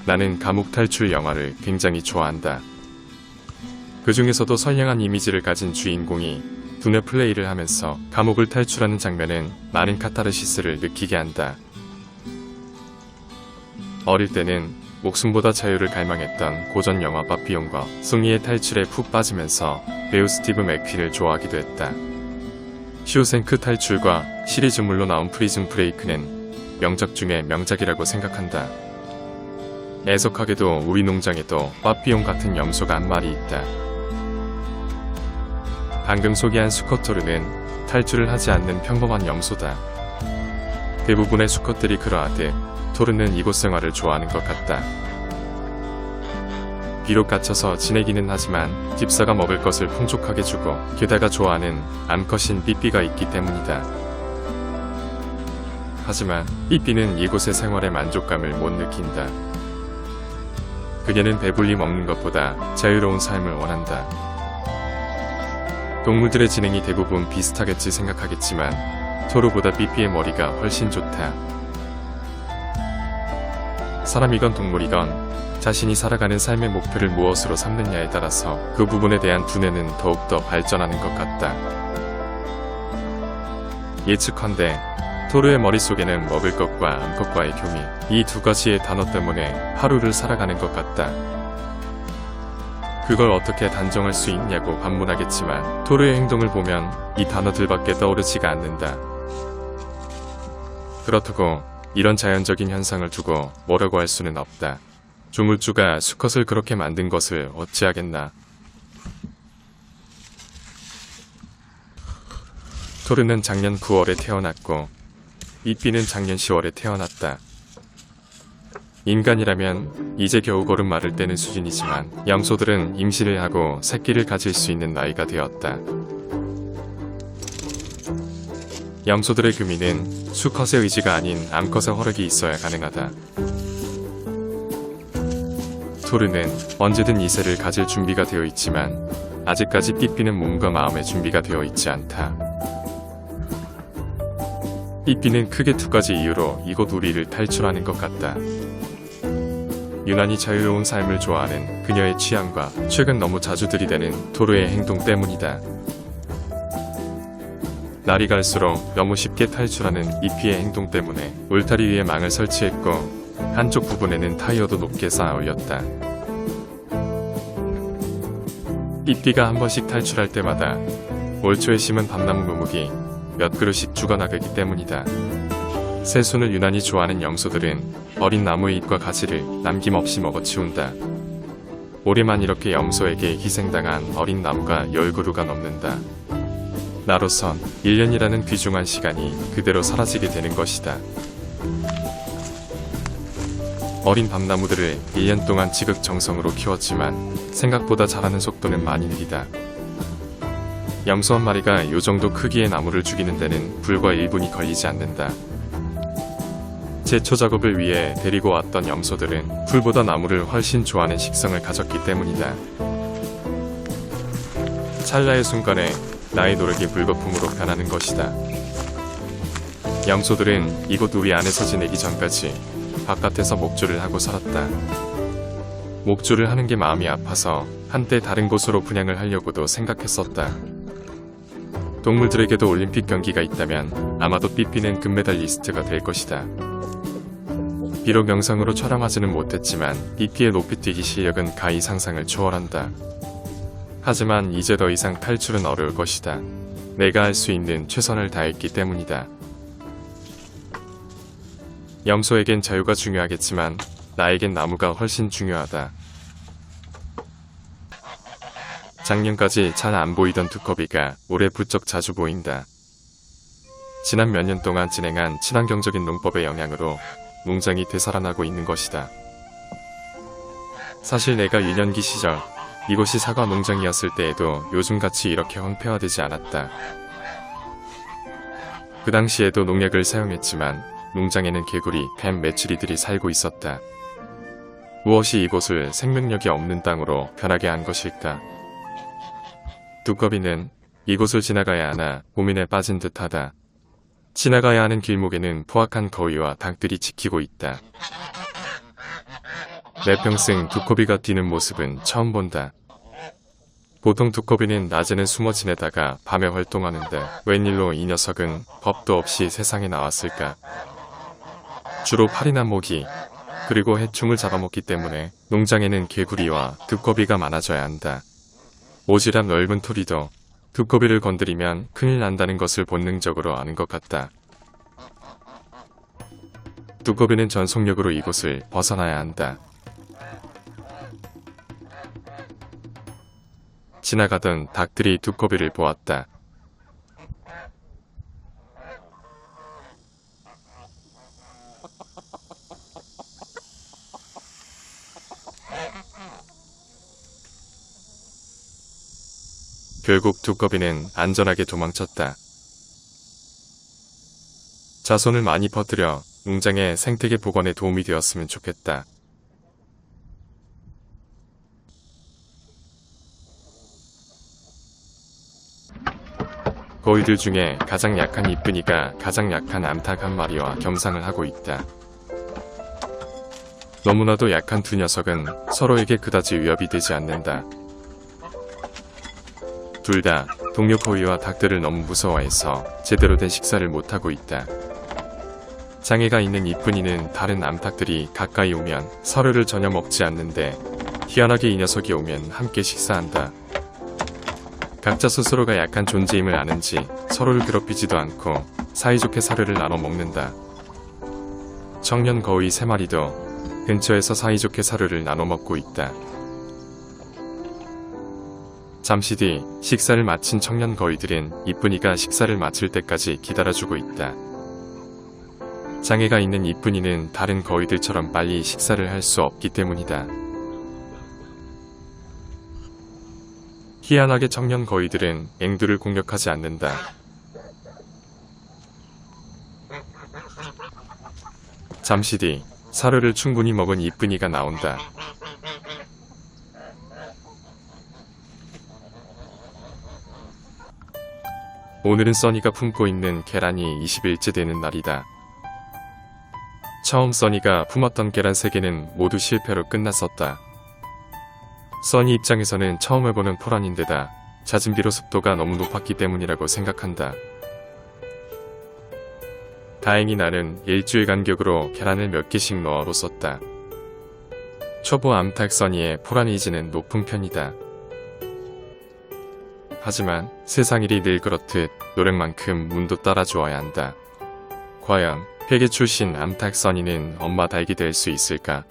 나는 감옥 탈출 영화를 굉장히 좋아한다. 그 중에서도 선량한 이미지를 가진 주인공이 두뇌 플레이를 하면서 감옥을 탈출하는 장면은 많은 카타르시스를 느끼게 한다. 어릴 때는 목숨보다 자유를 갈망했던 고전 영화 바비온과 숭이의 탈출에 푹 빠지면서 배우 스티브 맥퀸을 좋아하기도 했다. 쇼생크 탈출과 시리즈물로 나온 프리즌 브레이크는 명작 중의 명작이라고 생각한다. 애석하게도 우리 농장에도 바비온 같은 염소가 한 마리 있다. 방금 소개한 수컷토르는 탈출을 하지 않는 평범한 염소다. 대부분의 수컷들이 그러하듯 토르는 이곳 생활을 좋아하는 것 같다. 비록 갇혀서 지내기는 하지만 집사가 먹을 것을 풍족하게 주고 게다가 좋아하는 암컷인 삐삐가 있기 때문이다. 하지만 삐삐는 이곳의 생활에 만족감을 못 느낀다. 그녀는 배불리 먹는 것보다 자유로운 삶을 원한다. 동물들의 지능이 대부분 비슷하겠지 생각하겠지만 토르보다 삐삐의 머리가 훨씬 좋다. 사람이건 동물이건 자신이 살아가는 삶의 목표를 무엇으로 삼느냐에 따라서 그 부분에 대한 두뇌는 더욱더 발전하는 것 같다. 예측컨대 토르의 머릿속에는 먹을 것과 암컷과의 교미, 이 두 가지의 단어 때문에 하루를 살아가는 것 같다. 그걸 어떻게 단정할 수 있냐고 반문하겠지만 토르의 행동을 보면 이 단어들밖에 떠오르지가 않는다. 그렇다고 이런 자연적인 현상을 두고 뭐라고 할 수는 없다. 조물주가 수컷을 그렇게 만든 것을 어찌하겠나. 토르는 작년 9월에 태어났고 삐삐는 작년 10월에 태어났다. 인간이라면 이제 겨우 걸음 마를 때는 수준이지만 염소들은 임신을 하고 새끼를 가질 수 있는 나이가 되었다. 염소들의 교미는 수컷의 의지가 아닌 암컷의 허락이 있어야 가능하다. 토르는 언제든 이세를 가질 준비가 되어 있지만 아직까지 삐삐는 몸과 마음의 준비가 되어 있지 않다. 삐삐는 크게 두 가지 이유로 이곳 우리를 탈출하는 것 같다. 유난히 자유로운 삶을 좋아하는 그녀의 취향과 최근 너무 자주 들이대는 토르의 행동 때문이다. 날이 갈수록 너무 쉽게 탈출하는 삐삐의 행동 때문에 울타리 위에 망을 설치했고 한쪽 부분에는 타이어도 높게 쌓아 올렸다. 삐삐가 한 번씩 탈출할 때마다 올 초에 심은 밤나무 묘목이 몇 그루씩 죽어나가기 때문이다. 새순을 유난히 좋아하는 염소들은 어린 나무의 잎과 가지를 남김없이 먹어치운다. 올해만 이렇게 염소에게 희생당한 어린 나무가 10그루가 넘는다. 나로선 1년이라는 귀중한 시간이 그대로 사라지게 되는 것이다. 어린 밤나무들을 1년 동안 지극정성으로 키웠지만 생각보다 자라는 속도는 많이 느리다. 염소 한 마리가 요 정도 크기의 나무를 죽이는 데는 불과 1분이 걸리지 않는다. 제초 작업을 위해 데리고 왔던 염소들은 풀보다 나무를 훨씬 좋아하는 식성을 가졌기 때문이다. 찰나의 순간에 나의 노력이 물거품으로 변하는 것이다. 염소들은 이곳 우리 안에서 지내기 전까지 바깥에서 목줄을 하고 살았다. 목줄을 하는 게 마음이 아파서 한때 다른 곳으로 분양을 하려고도 생각했었다. 동물들에게도 올림픽 경기가 있다면 아마도 삐삐는 금메달리스트가 될 것이다. 비록 영상으로 촬영하지는 못했지만 삐삐의 높이뛰기 실력은 가히 상상을 초월한다. 하지만 이제 더 이상 탈출은 어려울 것이다. 내가 할 수 있는 최선을 다했기 때문이다. 염소에겐 자유가 중요하겠지만 나에겐 나무가 훨씬 중요하다. 작년까지 잘 안 보이던 두꺼비가 올해 부쩍 자주 보인다. 지난 몇 년 동안 진행한 친환경적인 농법의 영향으로 농장이 되살아나고 있는 것이다. 사실 내가 유년기 시절 이곳이 사과 농장이었을 때에도 요즘같이 이렇게 황폐화되지 않았다. 그 당시에도 농약을 사용했지만 농장에는 개구리, 뱀, 메추리들이 살고 있었다. 무엇이 이곳을 생명력이 없는 땅으로 변하게 한 것일까? 두꺼비는 이곳을 지나가야 하나 고민에 빠진 듯하다. 지나가야 하는 길목에는 포악한 거위와 닭들이 지키고 있다. 내 평생 두꺼비가 뛰는 모습은 처음 본다. 보통 두꺼비는 낮에는 숨어 지내다가 밤에 활동하는데 웬일로 이 녀석은 겁도 없이 세상에 나왔을까? 주로 파리나 모기, 그리고 해충을 잡아먹기 때문에 농장에는 개구리와 두꺼비가 많아져야 한다. 오지랖 넓은 토리도 두꺼비를 건드리면 큰일 난다는 것을 본능적으로 아는 것 같다. 두꺼비는 전속력으로 이곳을 벗어나야 한다. 지나가던 닭들이 두꺼비를 보았다. 결국 두꺼비는 안전하게 도망쳤다. 자손을 많이 퍼뜨려 농장의 생태계 복원에 도움이 되었으면 좋겠다. 거위들 중에 가장 약한 이쁜이가 가장 약한 암탉 한 마리와 겸상을 하고 있다. 너무나도 약한 두 녀석은 서로에게 그다지 위협이 되지 않는다. 둘 다 동료 거위와 닭들을 너무 무서워해서 제대로 된 식사를 못하고 있다. 장애가 있는 이쁜이는 다른 암탉들이 가까이 오면 사료를 전혀 먹지 않는데 희한하게 이 녀석이 오면 함께 식사한다. 각자 스스로가 약한 존재임을 아는지 서로를 괴롭히지도 않고 사이좋게 사료를 나눠 먹는다. 청년 거위 3마리도 근처에서 사이좋게 사료를 나눠 먹고 있다. 잠시 뒤 식사를 마친 청년 거위들은 이쁜이가 식사를 마칠 때까지 기다려주고 있다. 장애가 있는 이쁜이는 다른 거위들처럼 빨리 식사를 할 수 없기 때문이다. 희한하게 청년 거위들은 앵두를 공격하지 않는다. 잠시 뒤 사료를 충분히 먹은 이쁜이가 나온다. 오늘은 써니가 품고 있는 계란이 20일째 되는 날이다. 처음 써니가 품었던 계란 3개는 모두 실패로 끝났었다. 써니 입장에서는 처음 해보는 포란인데다 잦은비로 습도가 너무 높았기 때문이라고 생각한다. 다행히 나는 일주일 간격으로 계란을 몇 개씩 넣어뒀었다. 초보 암탉 써니의 포란의지는 높은 편이다. 하지만 세상 일이 늘 그렇듯 노력만큼 운도 따라주어야 한다. 과연 회계 출신 암탉 써니는 엄마 닭이 될 수 있을까?